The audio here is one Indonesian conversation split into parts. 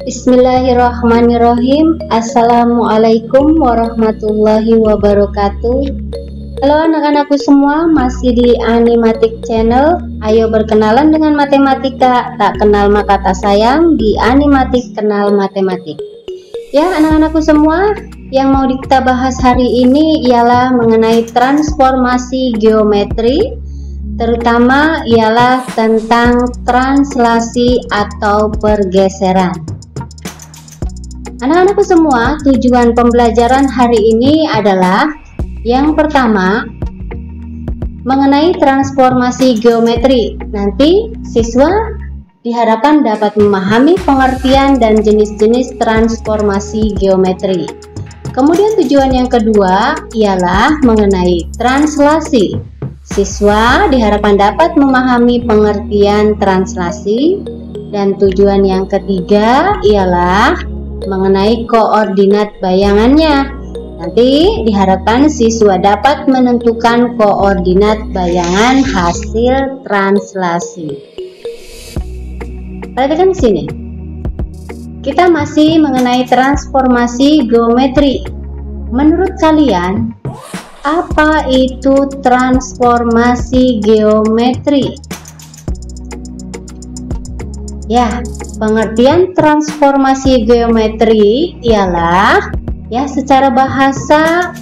Bismillahirrahmanirrahim. Assalamualaikum warahmatullahi wabarakatuh. Halo anak-anakku semua, masih di Animatik Channel. Ayo berkenalan dengan matematika. Tak kenal maka tak sayang, di Animatik kenal matematik. Ya anak-anakku semua, yang mau kita bahas hari ini ialah mengenai transformasi geometri, terutama ialah tentang translasi atau pergeseran. Anak-anakku semua, tujuan pembelajaran hari ini adalah yang pertama, mengenai transformasi geometri. Nanti siswa diharapkan dapat memahami pengertian dan jenis-jenis transformasi geometri. Kemudian tujuan yang kedua ialah mengenai translasi. Siswa diharapkan dapat memahami pengertian translasi. Dan tujuan yang ketiga ialah mengenai koordinat bayangannya. Nanti diharapkan siswa dapat menentukan koordinat bayangan hasil translasi. Perhatikan di sini. Kita masih mengenai transformasi geometri. Menurut kalian, apa itu transformasi geometri? Ya, pengertian transformasi geometri ialah secara bahasa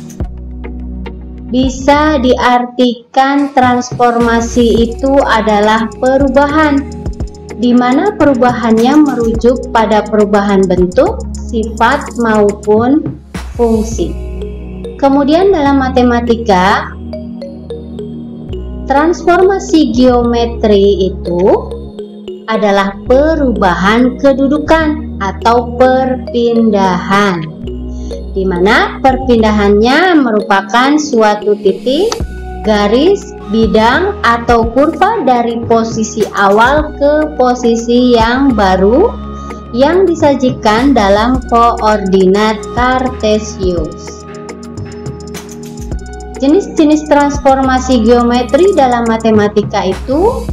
bisa diartikan transformasi itu adalah perubahan, di mana perubahannya merujuk pada perubahan bentuk, sifat maupun fungsi. Kemudian dalam matematika, transformasi geometri itu adalah perubahan kedudukan atau perpindahan, di mana perpindahannya merupakan suatu titik, garis, bidang, atau kurva dari posisi awal ke posisi yang baru yang disajikan dalam koordinat kartesius. Jenis-jenis transformasi geometri dalam matematika itu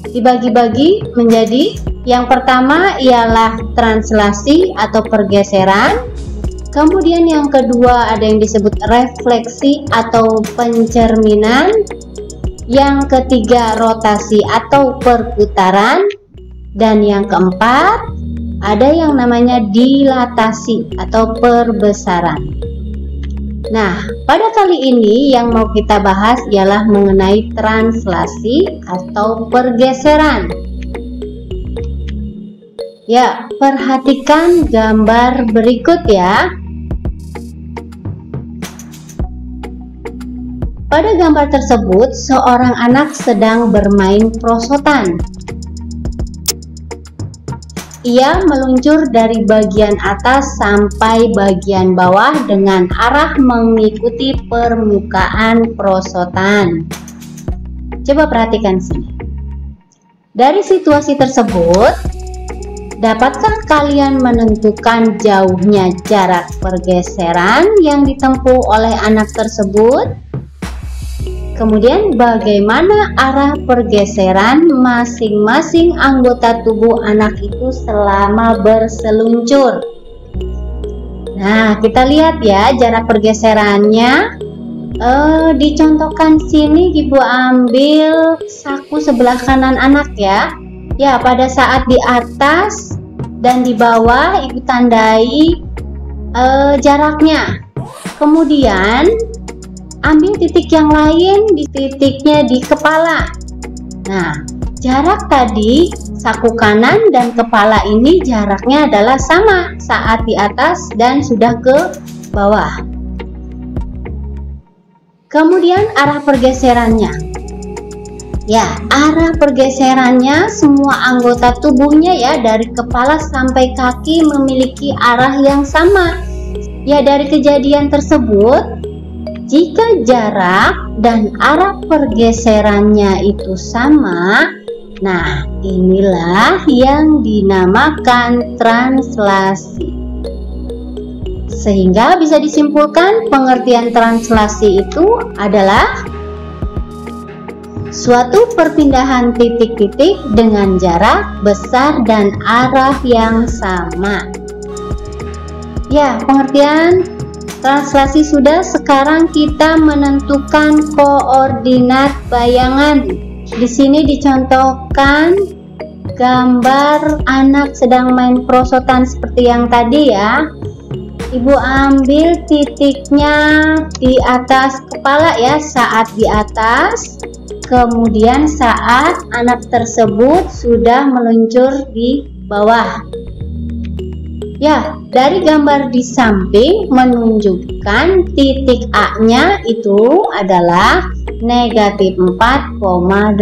dibagi-bagi menjadi, yang pertama ialah translasi atau pergeseran, kemudian yang kedua ada yang disebut refleksi atau pencerminan, yang ketiga rotasi atau perputaran, dan yang keempat ada yang namanya dilatasi atau perbesaran. Nah, pada kali ini yang mau kita bahas ialah mengenai translasi atau pergeseran. Ya, perhatikan gambar berikut ya. Pada gambar tersebut, seorang anak sedang bermain perosotan. Ia meluncur dari bagian atas sampai bagian bawah dengan arah mengikuti permukaan perosotan. Coba perhatikan sini. Dari situasi tersebut, dapatkah kalian menentukan jauhnya jarak pergeseran yang ditempuh oleh anak tersebut? Kemudian bagaimana arah pergeseran masing-masing anggota tubuh anak itu selama berseluncur? Nah, kita lihat ya jarak pergeserannya. Dicontohkan sini, Ibu ambil saku sebelah kanan anak ya. Ya, pada saat di atas dan di bawah Ibu tandai jaraknya. Kemudian ambil titik yang lain, di titiknya di kepala. Nah, jarak tadi saku kanan dan kepala ini jaraknya adalah sama saat di atas dan sudah ke bawah. Kemudian arah pergeserannya. Ya, arah pergeserannya semua anggota tubuhnya ya, dari kepala sampai kaki memiliki arah yang sama. Ya, dari kejadian tersebut, jika jarak dan arah pergeserannya itu sama, nah inilah yang dinamakan translasi. Sehingga bisa disimpulkan pengertian translasi itu adalah suatu perpindahan titik-titik dengan jarak besar dan arah yang sama. Ya, pengertian translasi sudah. Sekarang kita menentukan koordinat bayangan. Di sini dicontohkan gambar anak sedang main perosotan seperti yang tadi ya. Ibu ambil titiknya di atas kepala ya, saat di atas. Kemudian saat anak tersebut sudah meluncur di bawah. Ya, dari gambar di samping menunjukkan titik A-nya itu adalah negatif 4,8.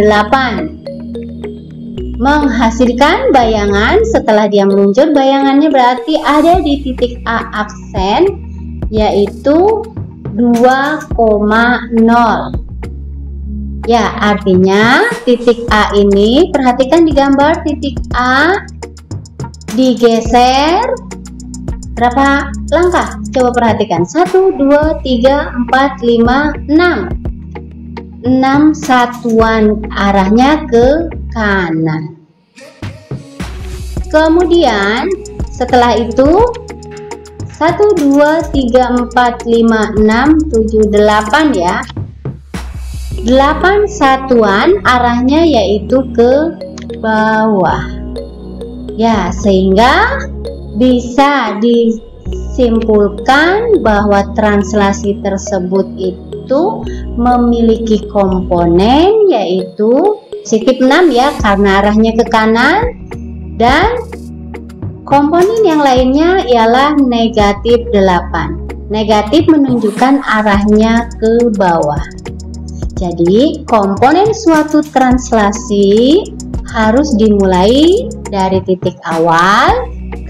Menghasilkan bayangan setelah dia meluncur, bayangannya berarti ada di titik A aksen, yaitu 2,0. Ya, artinya titik A ini, perhatikan di gambar, titik A digeser berapa langkah? Coba perhatikan. 1, 2, 3, 4, 5, 6. 6 satuan arahnya ke kanan. Kemudian setelah itu 1, 2, 3, 4, 5, 6, 7, 8 ya. 8 satuan arahnya yaitu ke bawah. Ya, sehingga bisa disimpulkan bahwa translasi tersebut itu memiliki komponen yaitu positif 6 ya, karena arahnya ke kanan, dan komponen yang lainnya ialah negatif 8. Negatif menunjukkan arahnya ke bawah. Jadi, komponen suatu translasi harus dimulai dari titik awal,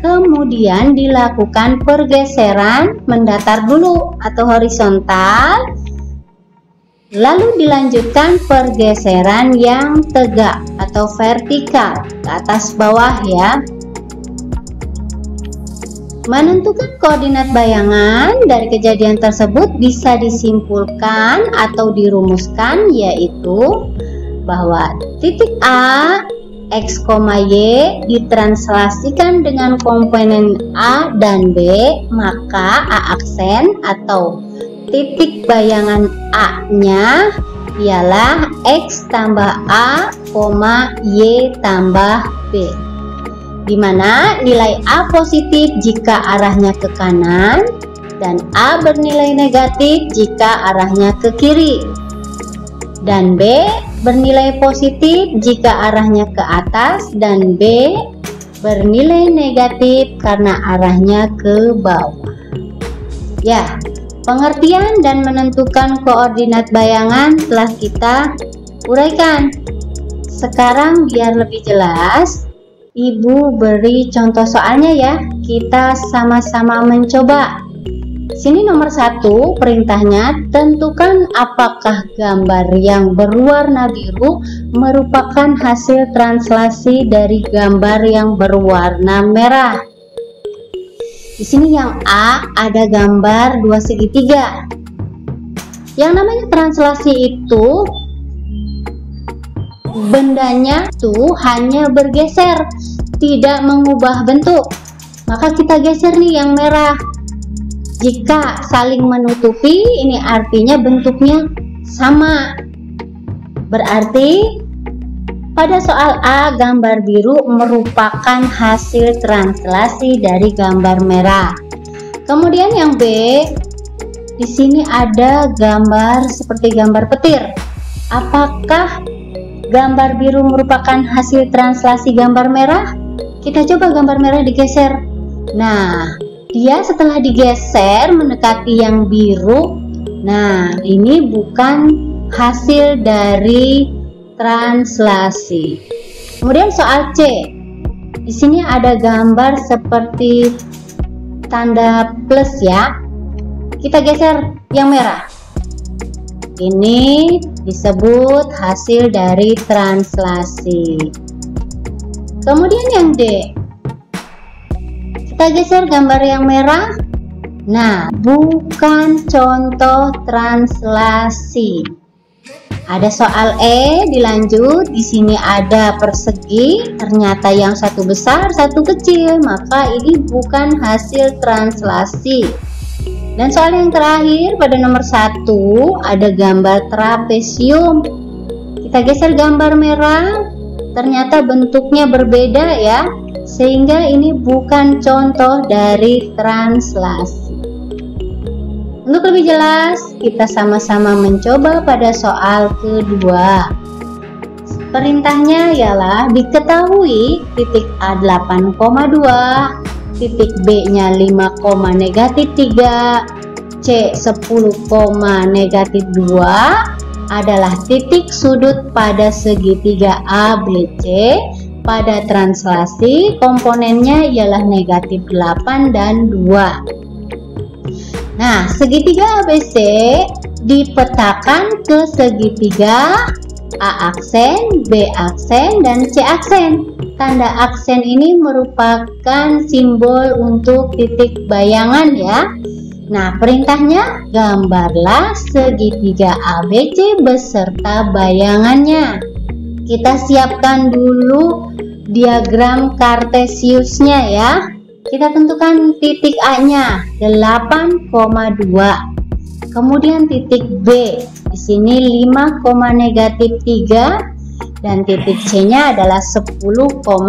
kemudian dilakukan pergeseran mendatar dulu atau horizontal, lalu dilanjutkan pergeseran yang tegak atau vertikal ke atas bawah ya. Menentukan koordinat bayangan dari kejadian tersebut bisa disimpulkan atau dirumuskan, yaitu bahwa titik A, X, Y ditranslasikan dengan komponen A dan B, maka A aksen atau titik bayangan A-nya ialah X tambah A, Y tambah B, di mana nilai A positif jika arahnya ke kanan dan A bernilai negatif jika arahnya ke kiri, dan B bernilai positif jika arahnya ke atas dan B bernilai negatif karena arahnya ke bawah. Ya, pengertian dan menentukan koordinat bayangan telah kita uraikan. Sekarang biar lebih jelas, Ibu beri contoh soalnya ya, kita sama-sama mencoba. Sini nomor 1 perintahnya, tentukan apakah gambar yang berwarna biru merupakan hasil translasi dari gambar yang berwarna merah. Di sini yang A ada gambar dua segitiga. Yang namanya translasi itu bendanya tuh hanya bergeser, tidak mengubah bentuk. Maka kita geser nih yang merah. Jika saling menutupi, ini artinya bentuknya sama. Berarti pada soal A, gambar biru merupakan hasil translasi dari gambar merah. Kemudian yang B, di sini ada gambar seperti gambar petir. Apakah gambar biru merupakan hasil translasi gambar merah? Kita coba gambar merah digeser. Nah, dia setelah digeser mendekati yang biru. Nah, ini bukan hasil dari translasi. Kemudian soal C. Di sini ada gambar seperti tanda plus ya. Kita geser yang merah. Ini disebut hasil dari translasi. Kemudian yang D. Kita geser gambar yang merah. Nah, bukan contoh translasi. Ada soal E, dilanjut. Di sini ada persegi, ternyata yang satu besar, satu kecil, maka ini bukan hasil translasi. Dan soal yang terakhir pada nomor 1 ada gambar trapesium. Kita geser gambar merah, ternyata bentuknya berbeda ya, sehingga ini bukan contoh dari translasi. Untuk lebih jelas, kita sama-sama mencoba pada soal kedua. Perintahnya ialah diketahui titik A 8,2, titik B nya 5, negatif 3, C 10, negatif 2 adalah titik sudut pada segitiga ABC. Pada translasi komponennya ialah negatif 8 dan 2. Nah, segitiga ABC dipetakan ke segitiga A aksen, B aksen, dan C aksen. Tanda aksen ini merupakan simbol untuk titik bayangan ya. Nah, perintahnya gambarlah segitiga ABC beserta bayangannya. Kita siapkan dulu diagram kartesiusnya ya. Kita tentukan titik A-nya 8,2. Kemudian titik B di sini 5, negatif 3 dan titik C-nya adalah 10,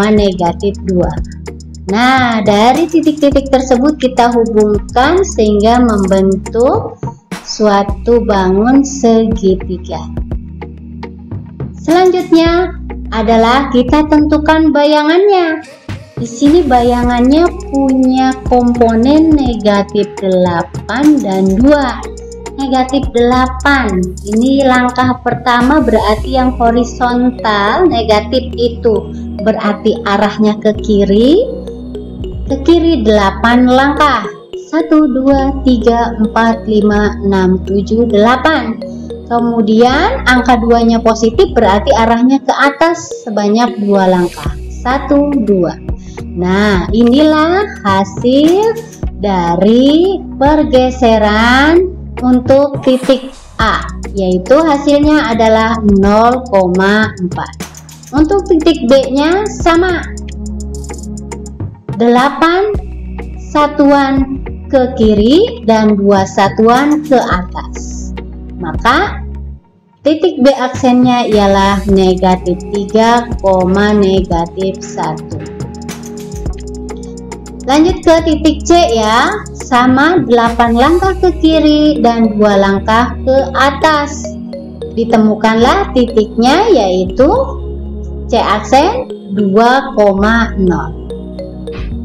negatif 2. Nah, dari titik-titik tersebut kita hubungkan sehingga membentuk suatu bangun segitiga. Selanjutnya adalah kita tentukan bayangannya. Di sini bayangannya punya komponen negatif 8 dan 2. Negatif 8. Ini langkah pertama berarti yang horizontal negatif itu berarti arahnya ke kiri. Ke kiri 8 langkah. 1, 2, 3, 4, 5, 6, 7, 8. Kemudian angka 2-nya positif berarti arahnya ke atas sebanyak 2 langkah. 1, 2. Nah, inilah hasil dari pergeseran untuk titik A, yaitu hasilnya adalah 0,4. Untuk titik B-nya sama. 8 satuan ke kiri dan 2 satuan ke atas. Maka titik B aksennya ialah negatif 3, negatif 1. Lanjut ke titik C ya. Sama 8 langkah ke kiri dan 2 langkah ke atas. Ditemukanlah titiknya yaitu C aksen 2,0.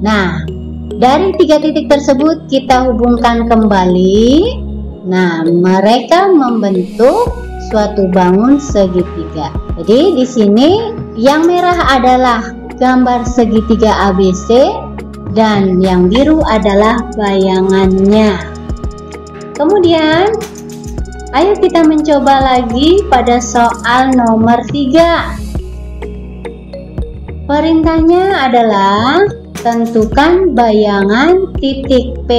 Nah, dari 3 titik tersebut kita hubungkan kembali. Nah, mereka membentuk suatu bangun segitiga. Jadi di sini yang merah adalah gambar segitiga ABC dan yang biru adalah bayangannya. Kemudian, ayo kita mencoba lagi pada soal nomor 3. Perintahnya adalah tentukan bayangan titik P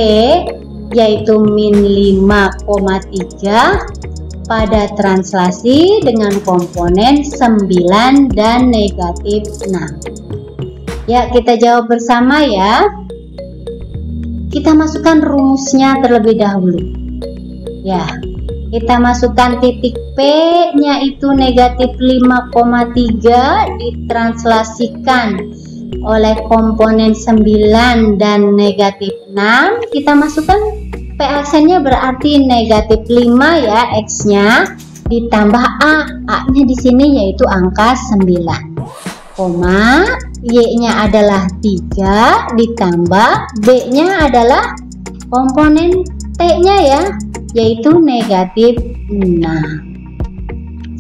yaitu min 5,3 pada translasi dengan komponen 9 dan negatif 6. Ya, kita jawab bersama ya. Kita masukkan rumusnya terlebih dahulu. Ya, kita masukkan titik P-nya itu negatif 5,3 ditranslasikan oleh komponen 9 dan negatif 6. Kita masukkan P aksennya berarti negatif 5 ya, X-nya ditambah A-nya di sini yaitu angka 9, Y-nya adalah 3 ditambah B-nya adalah komponen T-nya ya, yaitu negatif 6.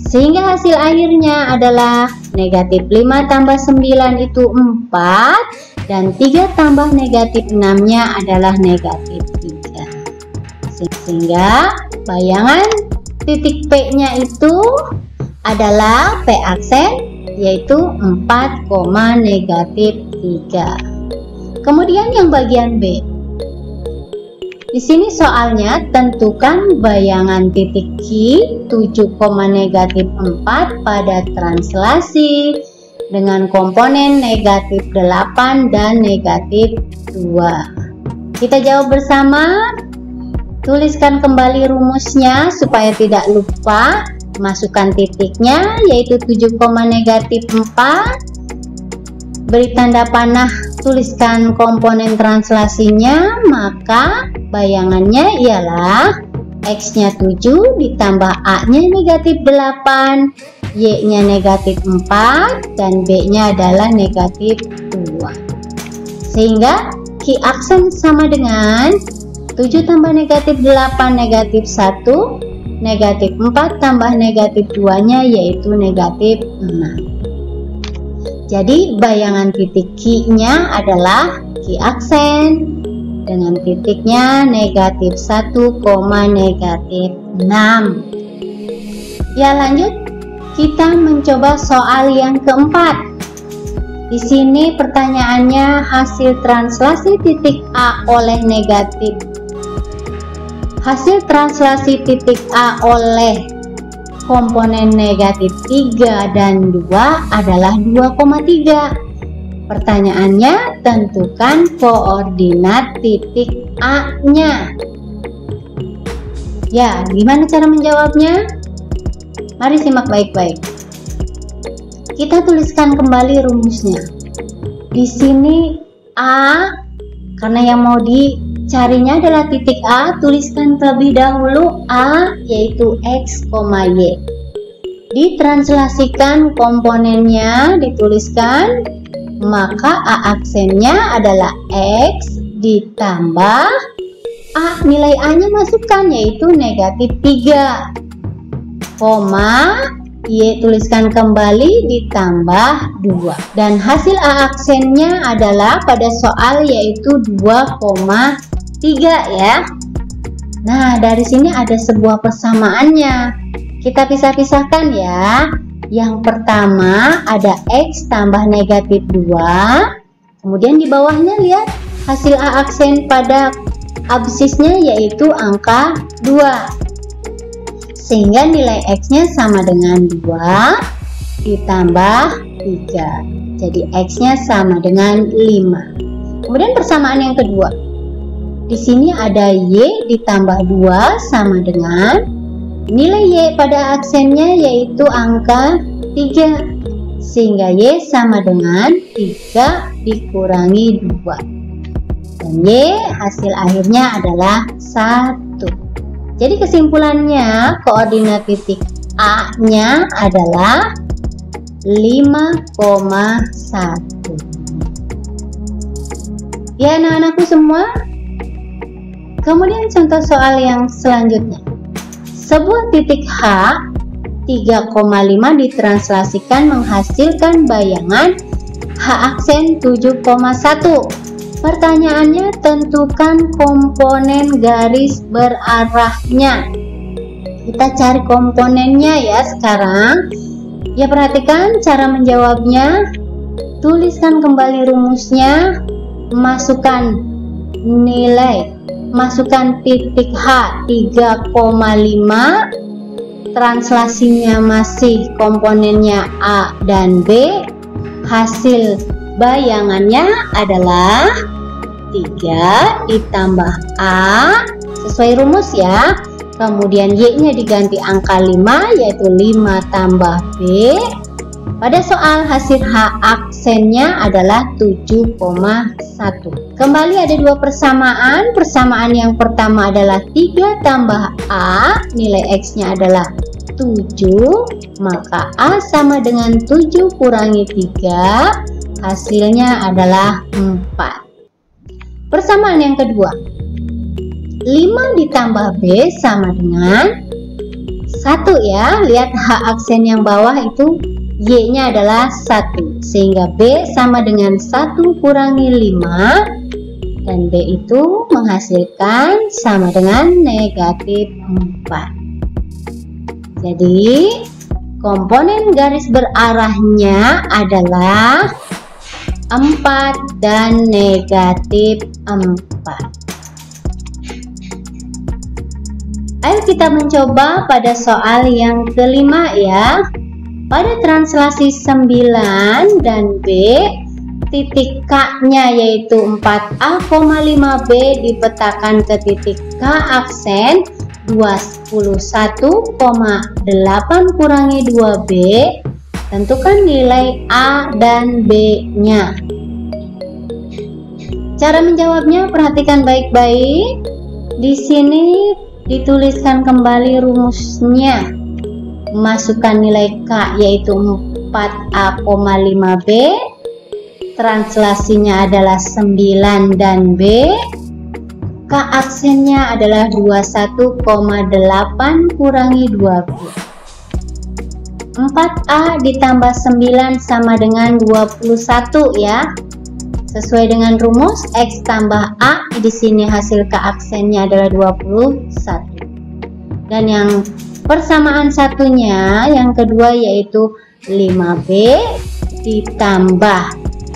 Sehingga hasil akhirnya adalah negatif 5 tambah 9 itu 4, dan 3 tambah negatif 6-nya adalah negatif 3. Sehingga bayangan titik P-nya itu adalah P aksen, yaitu 4, negatif 3. Kemudian yang bagian B. Di sini soalnya tentukan bayangan titik Q 7, negatif 4 pada translasi dengan komponen negatif 8 dan negatif 2. Kita jawab bersama. Tuliskan kembali rumusnya supaya tidak lupa. Masukkan titiknya, yaitu 7, negatif 4. Beri tanda panah, tuliskan komponen translasinya, maka bayangannya ialah X-nya 7 ditambah A-nya negatif 8, Y-nya negatif 4, dan B-nya adalah negatif 2. Sehingga Q aksen sama dengan 7 tambah negatif 8, negatif 1, negatif 4 tambah negatif 2-nya yaitu negatif 6. Jadi bayangan titik Q-nya adalah Q aksen dengan titiknya negatif 1, negatif 6. Ya, lanjut kita mencoba soal yang keempat. Di sini pertanyaannya hasil translasi titik A oleh negatif. Hasil translasi titik A oleh komponen negatif 3 dan 2 adalah 2,3. Pertanyaannya, tentukan koordinat titik A-nya. Ya, gimana cara menjawabnya? Mari simak baik-baik. Kita tuliskan kembali rumusnya. Di sini A, karena yang mau dicarinya adalah titik A, tuliskan terlebih dahulu A yaitu X, Y. Ditranslasikan komponennya, dituliskan, maka A aksennya adalah X ditambah A, nilai A-nya masukkan yaitu negatif 3, Y tuliskan kembali ditambah 2, dan hasil A aksennya adalah pada soal yaitu 2,3 ya. Nah, dari sini ada sebuah persamaannya. Kita pisah-pisahkan ya. Yang pertama ada X tambah negatif 2. Kemudian di bawahnya lihat hasil A aksen pada absisnya yaitu angka 2. Sehingga nilai X-nya sama dengan 2 ditambah 3. Jadi X-nya sama dengan 5. Kemudian persamaan yang kedua. Di sini ada Y ditambah 2 sama dengan nilai Y pada aksennya yaitu angka 3. Sehingga Y sama dengan 3 dikurangi 2. Dan Y hasil akhirnya adalah 1. Jadi kesimpulannya koordinat titik A-nya adalah 5,1. Ya anak-anakku semua. Kemudian contoh soal yang selanjutnya. Sebuah titik H 3,5 ditranslasikan menghasilkan bayangan H aksen 7,1. Pertanyaannya, tentukan komponen garis berarahnya. Kita cari komponennya ya sekarang. Ya, perhatikan cara menjawabnya. Tuliskan kembali rumusnya. Masukkan nilai. Masukkan titik H 3,5. Translasinya masih komponennya A dan B. Hasil bayangannya adalah 3 ditambah A sesuai rumus ya. Kemudian Y-nya diganti angka 5 yaitu 5 tambah B. Pada soal hasil H aksennya adalah 7,1. Kembali ada dua persamaan. Persamaan yang pertama adalah 3 tambah A, nilai X-nya adalah 7, maka A sama dengan 7 kurangi 3, hasilnya adalah 4. Persamaan yang kedua, 5 ditambah B sama dengan 1 ya. Lihat H aksen yang bawah itu Y-nya adalah 1, sehingga B sama dengan 1 kurangi 5, dan B itu menghasilkan sama dengan negatif 4. Jadi komponen garis berarahnya adalah 4 dan negatif 4. Ayo kita mencoba pada soal yang kelima ya. Pada translasi 9 dan B, titik K-nya yaitu 4A,5B dipetakan ke titik K aksen 21,8 kurangi 2B. Tentukan nilai A dan B-nya. Cara menjawabnya perhatikan baik-baik. Di sini dituliskan kembali rumusnya. Masukkan nilai K yaitu 4A,5B. Translasinya adalah 9 dan B. K aksennya adalah 21,8 kurangi 2B. 4A ditambah 9 sama dengan 21 ya. Sesuai dengan rumus X tambah A, di sini hasil K aksennya adalah 21. Dan yang persamaan satunya yang kedua yaitu 5B ditambah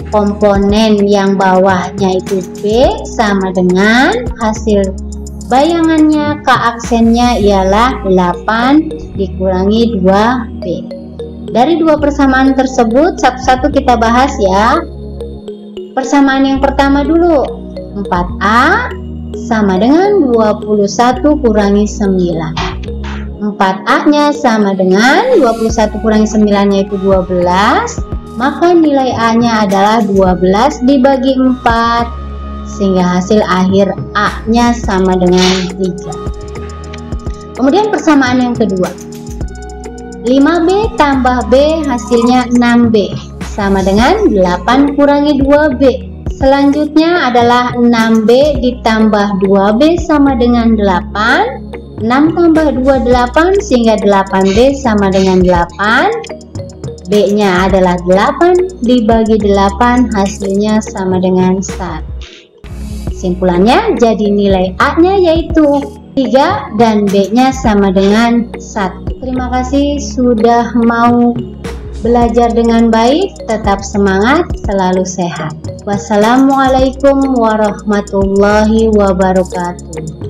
komponen yang bawahnya itu B sama dengan hasil bayangannya K aksennya ialah 8 dikurangi 2B. Dari dua persamaan tersebut satu-satu kita bahas ya. Persamaan yang pertama dulu, 4A sama dengan 21 kurangi 9. 4A nya sama dengan 21 kurangi 9 yaitu 12, maka nilai A nya adalah 12 dibagi 4, sehingga hasil akhir A nya sama dengan 3. Kemudian persamaan yang kedua, 5B tambah B hasilnya 6B sama dengan 8 kurangi 2B. Selanjutnya adalah 6B ditambah 2B sama dengan 8. 6 tambah 2 8 sehingga 8B sama dengan 8. B nya adalah 8 dibagi 8 hasilnya sama dengan 1. Kesimpulannya jadi nilai A nya yaitu 3 dan B nya sama dengan 1. Terima kasih sudah mau belajar dengan baik, tetap semangat, selalu sehat. Wassalamualaikum warahmatullahi wabarakatuh.